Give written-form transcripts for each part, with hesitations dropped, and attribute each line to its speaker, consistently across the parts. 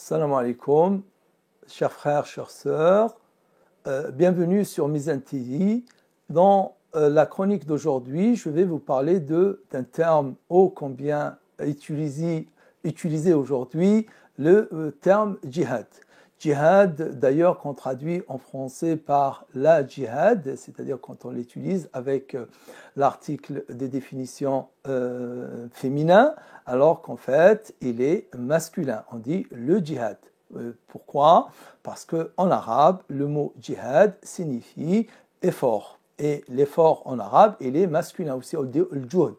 Speaker 1: Salam alaikum, chers frères, chères sœurs, bienvenue sur Mizan TV. Dans la chronique d'aujourd'hui, je vais vous parler d'un terme ô combien utilisé aujourd'hui, le terme djihad. Djihad, d'ailleurs, qu'on traduit en français par la djihad, c'est-à-dire quand on l'utilise avec l'article des définitions féminin, alors qu'en fait, il est masculin. On dit le djihad. Pourquoi ? Parce qu'en arabe, le mot djihad signifie effort. Et l'effort en arabe, il est masculin aussi, on dit le juhd.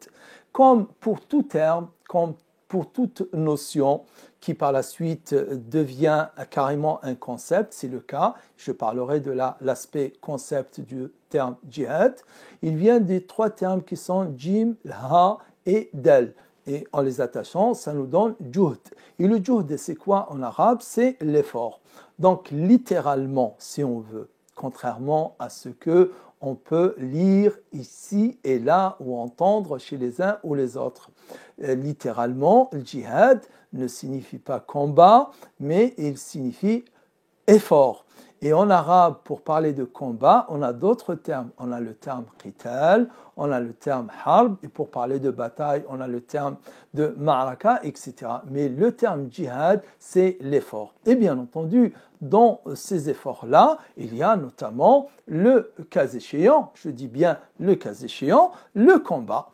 Speaker 1: Comme pour tout terme, comme pour toute notion qui par la suite devient carrément un concept, c'est le cas, je parlerai de l'aspect concept du terme djihad, il vient des trois termes qui sont jim, ha et dal. Et en les attachant, ça nous donne juhd. Et le juhd, c'est quoi en arabe ? C'est l'effort. Donc littéralement, si on veut, contrairement à ce que on peut lire ici et là ou entendre chez les uns ou les autres. Littéralement, le djihad ne signifie pas combat, mais il signifie effort. Et en arabe, pour parler de combat, on a d'autres termes. On a le terme qital, on a le terme harb, et pour parler de bataille, on a le terme de ma'raka, etc. Mais le terme djihad, c'est l'effort. Et bien entendu, dans ces efforts-là, il y a notamment le cas échéant, je dis bien le cas échéant, le combat.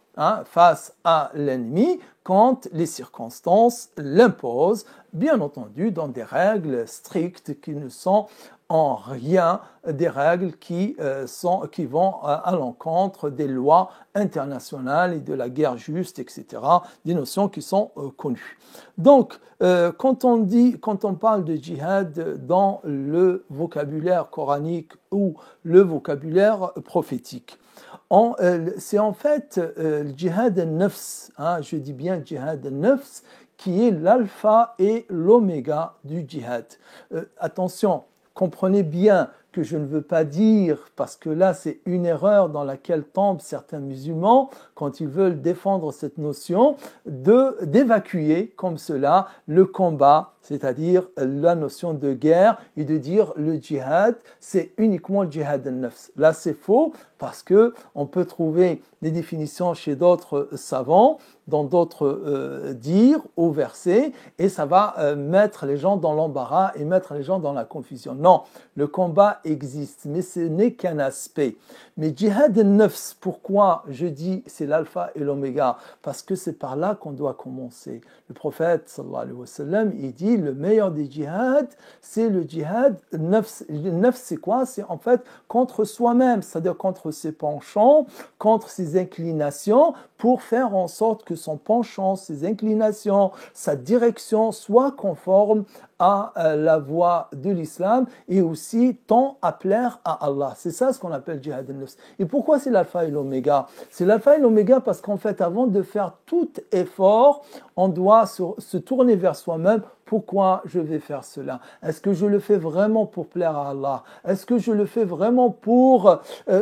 Speaker 1: Face à l'ennemi quand les circonstances l'imposent, bien entendu dans des règles strictes qui ne sont en rien des règles qui vont à l'encontre des lois internationales et de la guerre juste, etc., des notions qui sont connues. Donc, quand on parle de djihad dans le vocabulaire coranique ou le vocabulaire prophétique, c'est en fait le djihad al-nafs, je dis bien djihad al-nafs, qui est l'alpha et l'oméga du djihad. Attention, comprenez bien que je ne veux pas dire, parce que là c'est une erreur dans laquelle tombent certains musulmans quand ils veulent défendre cette notion, d'évacuer comme cela le combat, c'est-à-dire la notion de guerre, et de dire le djihad, c'est uniquement le djihad al-nafs. Là c'est faux, parce qu'on peut trouver des définitions chez d'autres savants, dans d'autres dires ou versets, et ça va mettre les gens dans l'embarras et mettre les gens dans la confusion. Non, le combat existe, mais ce n'est qu'un aspect. Mais djihad al-nafs, pourquoi je dis c'est l'alpha et l'oméga ? Parce que c'est par là qu'on doit commencer. Le prophète, sallallahu alayhi wa sallam, il dit le meilleur des djihad, c'est le djihad nafs. Le nafs, c'est quoi ? C'est en fait contre soi-même, c'est-à-dire contre ses penchants, contre ses inclinations, pour faire en sorte que son penchant, ses inclinations, sa direction soient conformes à la voie de l'islam et aussi tend à plaire à Allah. C'est ça ce qu'on appelle djihad al-nafs. Et pourquoi c'est l'alpha et l'oméga ? C'est l'alpha et l'oméga parce qu'en fait, avant de faire tout effort, on doit se tourner vers soi-même. Pourquoi je vais faire cela ? Est-ce que je le fais vraiment pour plaire à Allah ? Est-ce que je le fais vraiment pour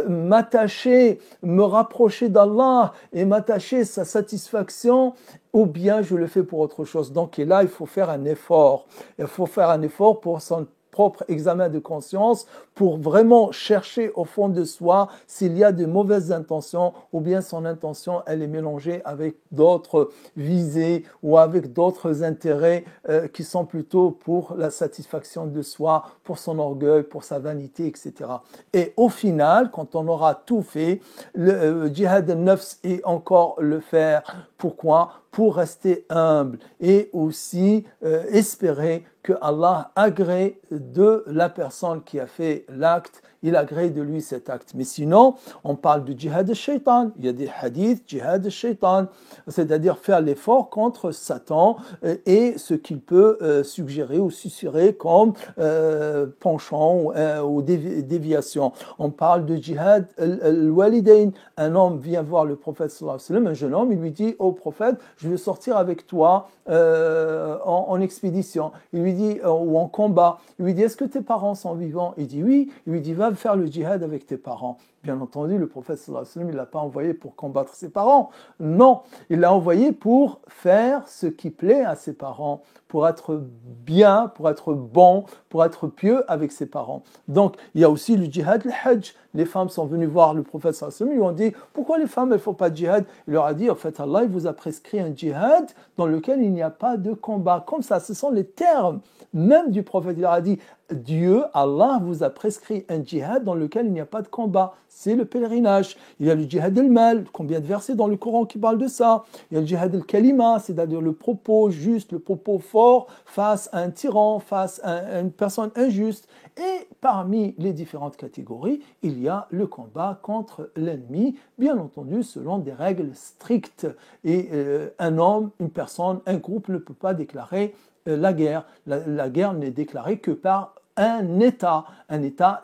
Speaker 1: m'attacher, me rapprocher d'Allah et m'attacher à sa satisfaction ? Ou bien je le fais pour autre chose. Donc et là, il faut faire un effort. Il faut faire un effort pour son propre examen de conscience, pour vraiment chercher au fond de soi s'il y a de mauvaises intentions ou bien son intention, elle est mélangée avec d'autres visées ou avec d'autres intérêts qui sont plutôt pour la satisfaction de soi, pour son orgueil, pour sa vanité, etc. Et au final, quand on aura tout fait, le djihad al-nafs et encore le faire, pourquoi ? Pour rester humble et aussi espérer que Allah agrée de la personne qui a fait l'acte, il agrée de lui cet acte. Mais sinon, on parle du djihad al-shaytan. Il y a des hadiths djihad al-shaytan, c'est-à-dire faire l'effort contre Satan et ce qu'il peut suggérer ou susurrer comme penchant ou déviation. On parle de djihad al-walidain. Un homme vient voir le prophète sallallahu alayhi wa sallam, un jeune homme, il lui dit au prophète, je veux sortir avec toi en expédition. Il lui dit, ou en combat. Il lui dit, est-ce que tes parents sont vivants ? Il dit oui. Il lui dit, va faire le djihad avec tes parents. Bien entendu, le prophète sallallahu alayhi wa sallam, il ne l'a pas envoyé pour combattre ses parents. Non, il l'a envoyé pour faire ce qui plaît à ses parents, pour être bien, pour être bon, pour être pieux avec ses parents. Donc, il y a aussi le djihad, le hajj. Les femmes sont venues voir le prophète sallallahu alayhi wa sallam, ils lui ont dit, pourquoi les femmes, elles ne font pas de djihad? Il leur a dit, en fait, Allah, il vous a prescrit un djihad dans lequel il n'y a pas de combat. Comme ça, ce sont les termes même du prophète. Il leur a dit, Dieu, Allah, vous a prescrit un djihad dans lequel il n'y a pas de combat. C'est le pèlerinage. Il y a le djihad al-mal, combien de versets dans le Coran qui parlent de ça? Il y a le djihad al-kalima, c'est-à-dire le propos juste, le propos fort face à un tyran, face à une personne injuste. Et parmi les différentes catégories, il y a le combat contre l'ennemi, bien entendu selon des règles strictes. Et un homme, une personne, un groupe ne peut pas déclarer la guerre. La guerre n'est déclarée que par un État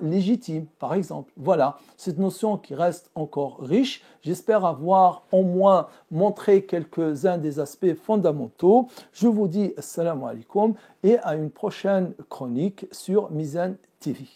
Speaker 1: légitime, par exemple. Voilà, cette notion qui reste encore riche. J'espère avoir au moins montré quelques-uns des aspects fondamentaux. Je vous dis assalamu alaikum et à une prochaine chronique sur Mizan TV.